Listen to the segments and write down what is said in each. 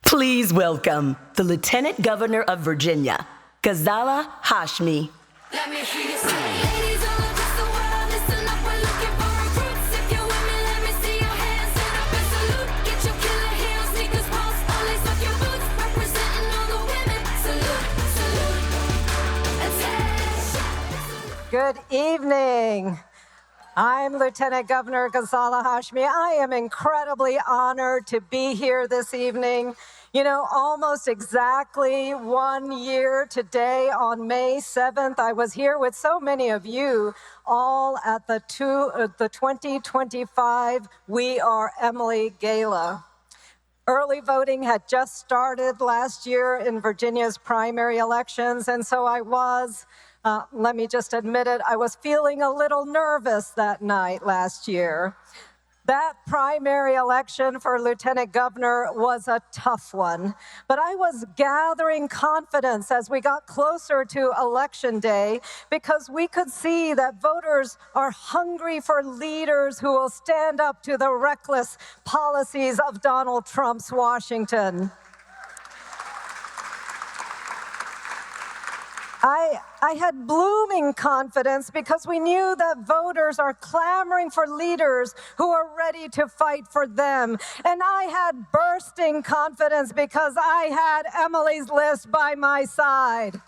Please welcome the Lieutenant Governor of Virginia, Ghazala Hashmi. Let me hear you say, ladies all across the world, listen up, we're looking for recruits. If you're women, let me see your hands, stand up and salute. Get your killer heels, sneakers, pulse, all lace up your boots. Representing all the women, salute, salute, attention. Good evening. I'm Lieutenant Governor Ghazala Hashmi. I am incredibly honored to be here this evening. You know, almost exactly 1 year today on May 7th, I was here with so many of you all at the 2025 We Are Emily Gala. Early voting had just started last year in Virginia's primary elections, and so I was, let me just admit it, I was feeling a little nervous that night last year. That primary election for lieutenant governor was a tough one, but I was gathering confidence as we got closer to election day because we could see that voters are hungry for leaders who will stand up to the reckless policies of Donald Trump's Washington. I had blooming confidence because we knew that voters are clamoring for leaders who are ready to fight for them. And I had bursting confidence because I had Emily's list by my side.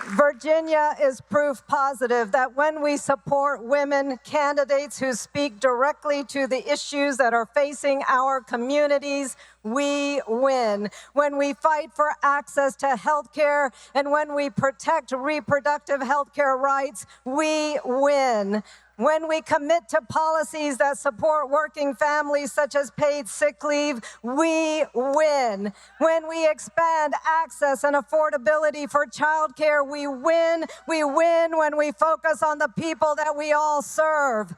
Virginia is proof positive that when we support women candidates who speak directly to the issues that are facing our communities, we win. When we fight for access to health care and when we protect reproductive health care rights, we win. When we commit to policies that support working families, such as paid sick leave, we win. When we expand access and affordability for childcare, we win. We win when we focus on the people that we all serve.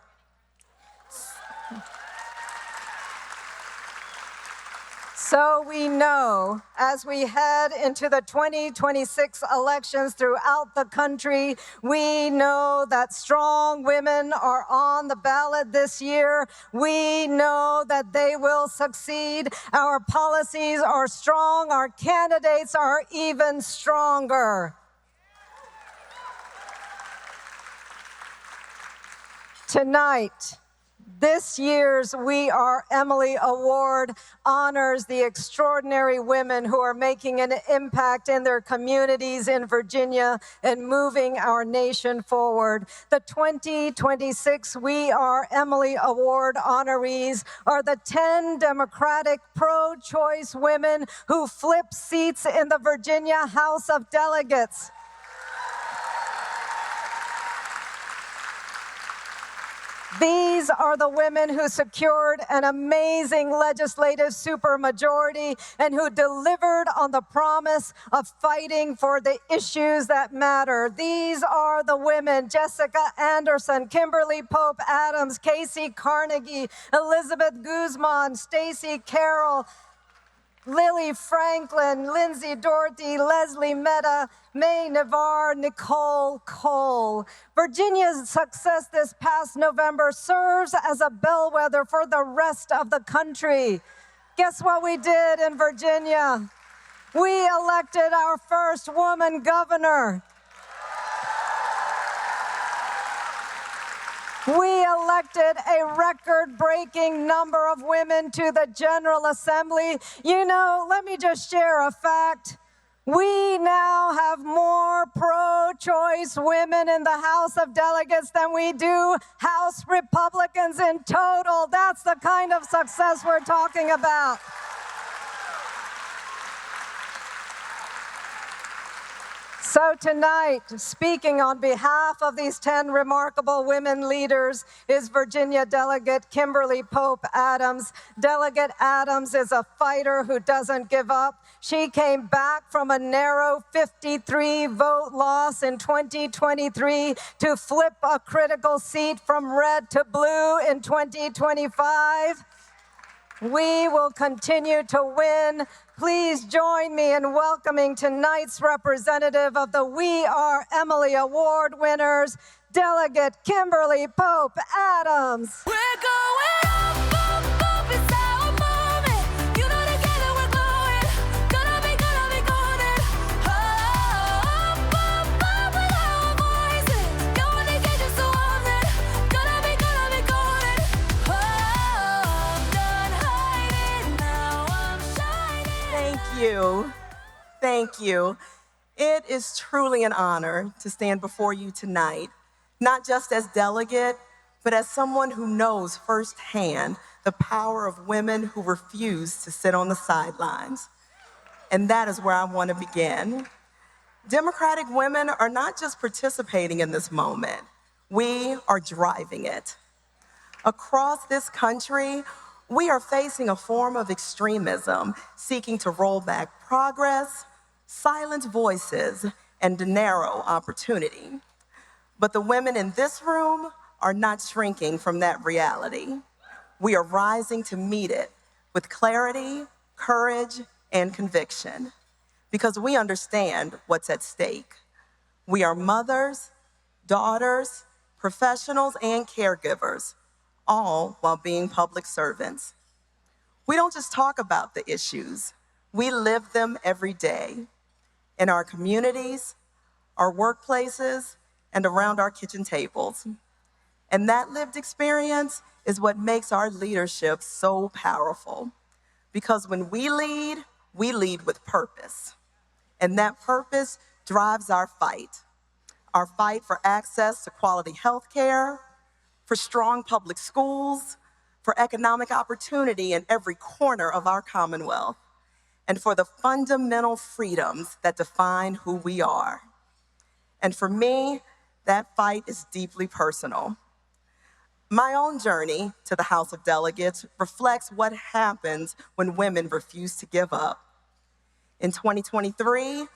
So we know as we head into the 2026 elections throughout the country, we know that strong women are on the ballot this year. We know that they will succeed. Our policies are strong. Our candidates are even stronger. Tonight, this year's We Are Emily Award honors the extraordinary women who are making an impact in their communities in Virginia and moving our nation forward. The 2026 We Are Emily Award honorees are the 10 Democratic pro-choice women who flipped seats in the Virginia House of Delegates. These are the women who secured an amazing legislative supermajority and who delivered on the promise of fighting for the issues that matter. These are the women: Jessica Anderson, Kimberly Pope Adams, Casey Carnegie, Elizabeth Guzman, Stacey Carroll, Lily Franklin, Lindsay Dorothy, Leslie Mehta, May Navarre, Nicole Cole. Virginia's success this past November serves as a bellwether for the rest of the country. Guess what we did in Virginia? We elected our first woman governor. We elected a record-breaking number of women to the General Assembly. You know, let me just share a fact. We now have more pro-choice women in the House of Delegates than we do House Republicans in total. That's the kind of success we're talking about. So tonight, speaking on behalf of these 10 remarkable women leaders is Virginia Delegate Kimberly Pope Adams. Delegate Adams is a fighter who doesn't give up. She came back from a narrow 53-vote loss in 2023 to flip a critical seat from red to blue in 2025. We will continue to win. Please join me in welcoming tonight's representative of the We Are Emily Award winners, Delegate Kimberly Pope Adams. We're going up, up, up, it's our you. Thank you. It is truly an honor to stand before you tonight, not just as delegate, but as someone who knows firsthand the power of women who refuse to sit on the sidelines. And that is where I want to begin. Democratic women are not just participating in this moment, we are driving it. Across this country, we are facing a form of extremism seeking to roll back progress, silence voices, and narrow opportunity. But the women in this room are not shrinking from that reality. We are rising to meet it with clarity, courage, and conviction, because we understand what's at stake. We are mothers, daughters, professionals, and caregivers, all while being public servants. We don't just talk about the issues, we live them every day in our communities, our workplaces, and around our kitchen tables. And that lived experience is what makes our leadership so powerful. Because when we lead with purpose. And that purpose drives our fight for access to quality health care, for strong public schools, for economic opportunity in every corner of our Commonwealth, and for the fundamental freedoms that define who we are. And for me, that fight is deeply personal. My own journey to the House of Delegates reflects what happens when women refuse to give up. In 2023,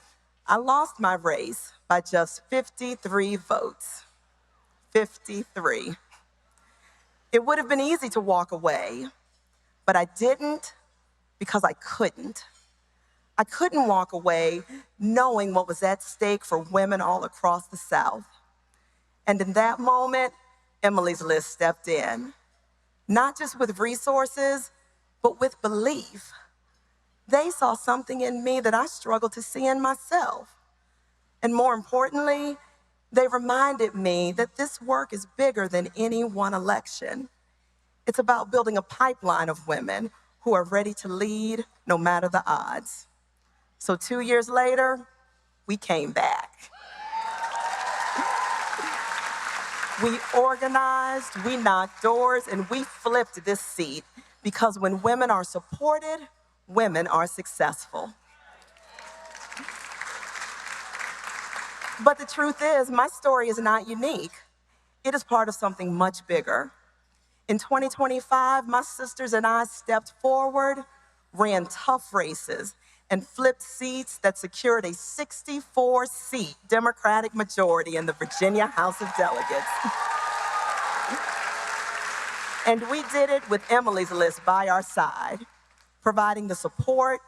I lost my race by just 53 votes. 53. It would have been easy to walk away, but I didn't because I couldn't. I couldn't walk away knowing what was at stake for women all across the South. And in that moment, Emily's List stepped in, not just with resources, but with belief. They saw something in me that I struggled to see in myself. And more importantly, they reminded me that this work is bigger than any one election. It's about building a pipeline of women who are ready to lead no matter the odds. So 2 years later, we came back. We organized, we knocked doors, and we flipped this seat, because when women are supported, women are successful. But the truth is, my story is not unique. It is part of something much bigger. In 2025, my sisters and I stepped forward, ran tough races, and flipped seats that secured a 64-seat Democratic majority in the Virginia House of Delegates. And we did it with Emily's List by our side, providing the support,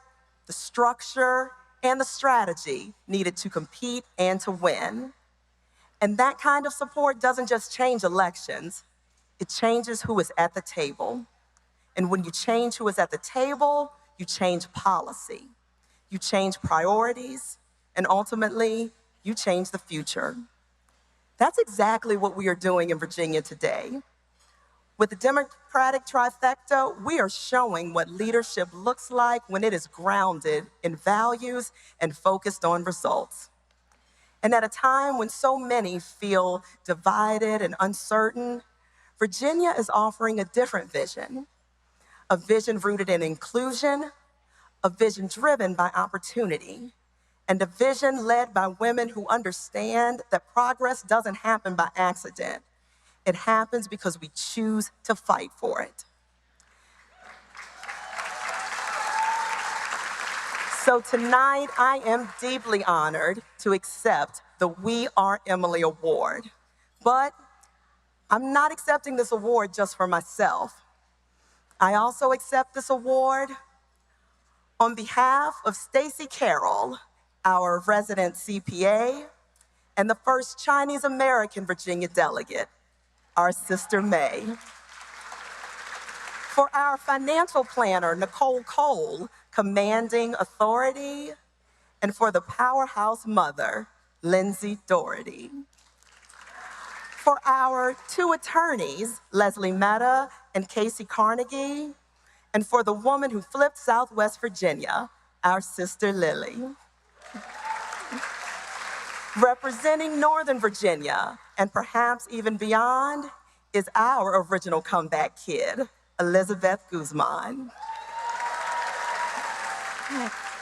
the structure, and the strategy needed to compete and to win. And that kind of support doesn't just change elections, it changes who is at the table. And when you change who is at the table, you change policy, you change priorities, and ultimately, you change the future. That's exactly what we are doing in Virginia today. With the Democratic trifecta, we are showing what leadership looks like when it is grounded in values and focused on results. And at a time when so many feel divided and uncertain, Virginia is offering a different vision, a vision rooted in inclusion, a vision driven by opportunity, and a vision led by women who understand that progress doesn't happen by accident. It happens because we choose to fight for it. So tonight, I am deeply honored to accept the We Are Emily Award. But I'm not accepting this award just for myself. I also accept this award on behalf of Stacey Carroll, our resident CPA, and the first Chinese American Virginia delegate, our sister May. For our financial planner, Nicole Cole, commanding authority, and for the powerhouse mother, Lindsay Doherty. For our two attorneys, Leslie Mehta and Casey Carnegie, and for the woman who flipped Southwest Virginia, our sister Lily. Representing Northern Virginia, and perhaps even beyond, is our original comeback kid, Elizabeth Guzman.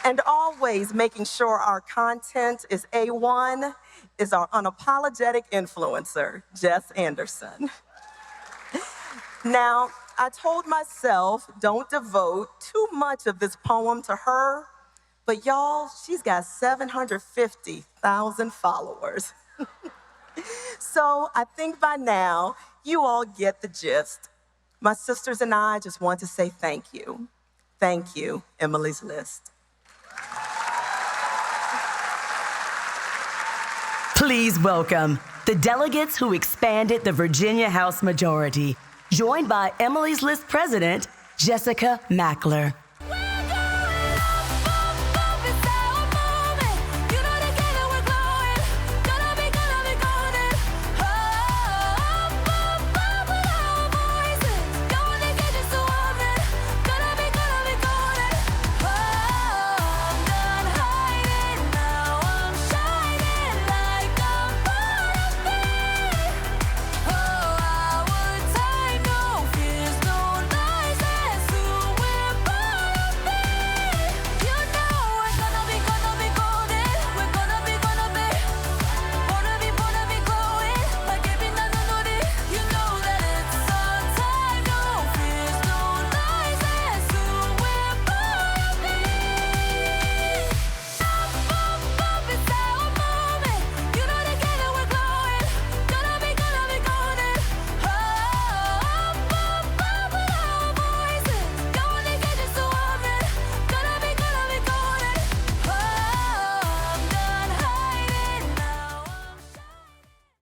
And always making sure our content is A1 is our unapologetic influencer, Jess Anderson. Now, I told myself don't devote too much of this poem to her, but y'all, she's got 750,000 followers. So I think by now, you all get the gist. My sisters and I just want to say thank you. Thank you, Emily's List. Please welcome the delegates who expanded the Virginia House majority, joined by Emily's List President, Jessica Mackler.